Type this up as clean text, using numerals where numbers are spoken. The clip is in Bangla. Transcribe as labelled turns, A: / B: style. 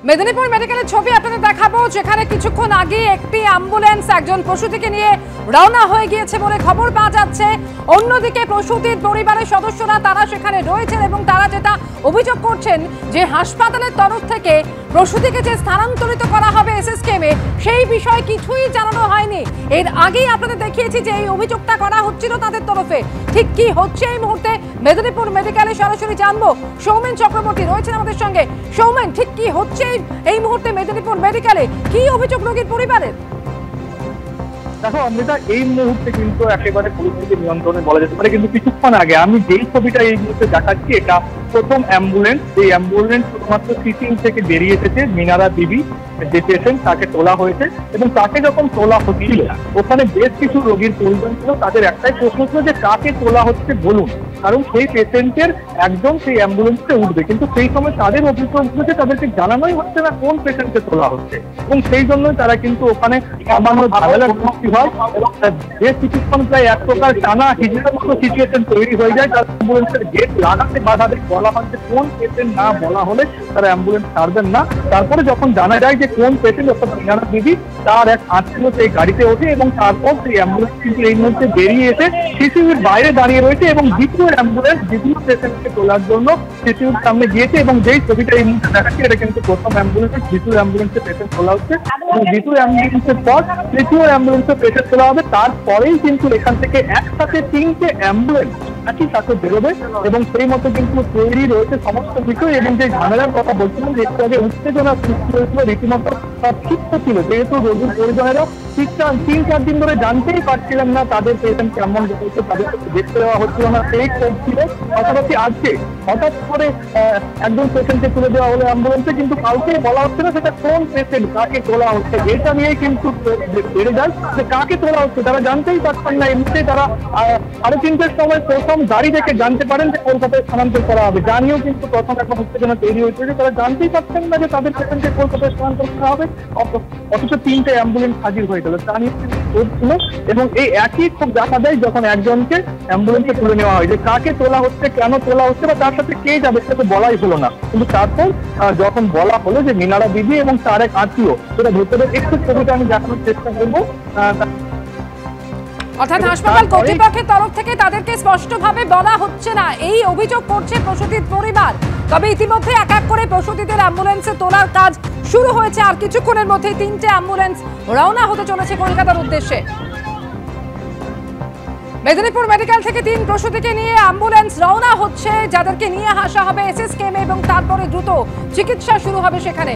A: মেদিনীপুর মেডিকেলের ছবি আপনাদের দেখাবো, যেখানে কিছুক্ষণ আগে একটি অ্যাম্বুলেন্স একজন প্রসূতিকে নিয়ে রওনা হয়ে গিয়েছে বলে খবর পাওয়া যাচ্ছে। অন্যদিকে প্রসূতির পরিবারের সদস্যরা তারা সেখানে রয়েছেন এবং তারা যেটা অভিযোগ করছেন যে হাসপাতালের তরফ থেকে প্রসূতিকে যে স্থানান্তরিত করা হবে এসএসকেএমে, সেই বিষয়ে কিছুই জানানো হয়নি। এর আগেই আপনাদের দেখিয়েছি যে এই অভিযোগটা করা হচ্ছিল তাদের তরফে। ঠিক কি হচ্ছে এই মুহূর্তে মেদিনীপুর মেডিকেলে সরাসরি জানবো। সৌমেন চক্রবর্তী রয়েছেন আমাদের সঙ্গে। সৌমেন, ঠিক কি হচ্ছে এই মুহূর্তে মেদিনীপুর মেডিকেলে? কি অভিযোগ রোগীর পরিবারের?
B: দেখো অমৃতা, এই মুহূর্তে কিন্তু একেবারে পরিস্থিতি নিয়ন্ত্রণে বলা যেতে পারে, কিন্তু কিছুক্ষণ আগে আমি যেই ছবিটা এই মুহূর্তে দেখাচ্ছি, এটা প্রথম অ্যাম্বুলেন্স। এই অ্যাম্বুলেন্স শুধুমাত্র সিটিং থেকে বেরিয়ে এসেছে। মিনারা বিবি যে পেশেন্ট, তাকে তোলা হয়েছে এবং তাকে যখন তোলা হচ্ছিল ওখানে বেশ কিছু রোগীর প্রয়োজন ছিল। তাদের একটাই প্রশ্ন ছিল যে কাকে তোলা হচ্ছে বলুন, কারণ সেই পেশেন্টের একদম সেই অ্যাম্বুলেন্সে উঠবে, কিন্তু সেই সময় তাদের অভিযোগ হচ্ছে তাদেরকে জানানোই হচ্ছে না কোন পেশেন্টকে তোলা হচ্ছে, এবং সেই জন্যই তারা কিন্তু ওখানে সামান্য ঝামেলার সৃষ্টি হয় এবং বেশ কিছুক্ষণ প্রায় এক প্রকার টানা হিজড়ার মতো সিচুয়েশন তৈরি হয়ে যায়। তার অ্যাম্বুলেন্সের গেট লাগাতে বাধাতে বলা হয় যে কোন পেশেন্ট না বলা হলে তারা অ্যাম্বুলেন্স ছাড়বেন না। তারপরে যখন জানা যায় যে কোন পেশেন্ট, অর্থাৎ মিনারা বিবি, তার এক আত্মীয় সেই গাড়িতে ওঠে এবং তারপর সেই অ্যাম্বুলেন্স কিন্তু এই মুহূর্তে বেরিয়ে এসে সিসিউর বাইরে দাঁড়িয়ে রয়েছে এবং দ্বিতীয় অ্যাম্বুলেন্স দ্বিতীয় পেশেন্টকে তোলার জন্য সিসিউর সামনে গিয়েছে। এবং যেই ছবিটা এই মুহূর্তে দেখাচ্ছি, এটা কিন্তু প্রথম অ্যাম্বুলেন্স, দ্বিতীয় অ্যাম্বুলেন্সে পেশেন্ট তোলা হচ্ছে এবং দ্বিতীয় অ্যাম্বুলেন্সের পর তৃতীয় অ্যাম্বুলেন্সে পেশেন্ট তোলা হবে। তারপরেই কিন্তু এখান থেকে একসাথে 3টে অ্যাম্বুলেন্স একই সাথে বেরোবে এবং সেই মতো কিন্তু তৈরি রয়েছে সমস্ত বিষয়। এবং যে ঝামেলার কথা বলছিলাম, যে একটু আগে উত্তেজনা সৃষ্টি হয়েছিল, রীতিমতো ক্ষিপ্ত ছিল, যেহেতু রোগীর পরিজনেরা 3-4 দিন ধরে জানতেই পারছিলেন না তাদের পেশেন্ট কেমন রয়েছে, তাদেরকে দেখতে দেওয়া হচ্ছিল না, সেই ক্ষোভ ছিল। পাশাপাশি আজকে হঠাৎ করে একজন পেশেন্টকে তুলে দেওয়া হলো অ্যাম্বুলেন্সে, কিন্তু কাউকে বলা হচ্ছে না সেটা কোন পেশেন্ট, কাকে তোলা হচ্ছে। এটা নিয়েই কিন্তু বেড়ে যায় যে কাকে তোলা হচ্ছে তারা জানতেই পারছেন না। এমনিতেই তারা 3:30টার সময় প্রথম গাড়ি দেখে জানতে পারেন যে কলকাতায় স্থানান্তর করা হবে, জানিয়েও কিন্তু প্রথম এখন উত্তেজনা তৈরি হয়েছে যে তারা জানতেই পারছেন না যে তাদের পেশেন্টকে কলকাতায় স্থানান্তর করা হবে, অথচ 3টে অ্যাম্বুলেন্স হাজির হয়ে গেল। তা নিয়ে ছিল এবং এই একই খুব দেখা দেয় যখন একজনকে অ্যাম্বুলেন্সে তুলে নেওয়া হয়, যে কাকে তোলা হচ্ছে, কেন তোলা হচ্ছে বা তার সাথে কে যাবে সেটা তো বলাই হলো না। কিন্তু তারপর যখন বলা হলো যে মিনারা বিবি এবং তার এক আত্মীয়, সেটা ভেতরে একটু ছবিটা আমি দেখানোর চেষ্টা করবো।
A: অর্থাৎ হাসপাতাল কর্তৃপক্ষের তরফ থেকে তাদেরকে স্পষ্টভাবে বলা হচ্ছে না, এই অভিযোগ করছে প্রসূতির পরিবার। তবে ইতিমধ্যে এক এক করে প্রসূতিদের অ্যাম্বুলেন্সে তোলার কাজ শুরু হয়েছে। আর কিছুক্ষণের মধ্যেই 3টে অ্যাম্বুলেন্স রওনা হতে চলেছে কলকাতার উদ্দেশ্যে। মেদিনীপুর মেডিকেল থেকে 3 প্রসূতিকে নিয়ে অ্যাম্বুলেন্স রওনা হচ্ছে, যাদেরকে নিয়ে আসা হবে এসএসকেএমে এবং তারপরে দ্রুত চিকিৎসা শুরু হবে সেখানে।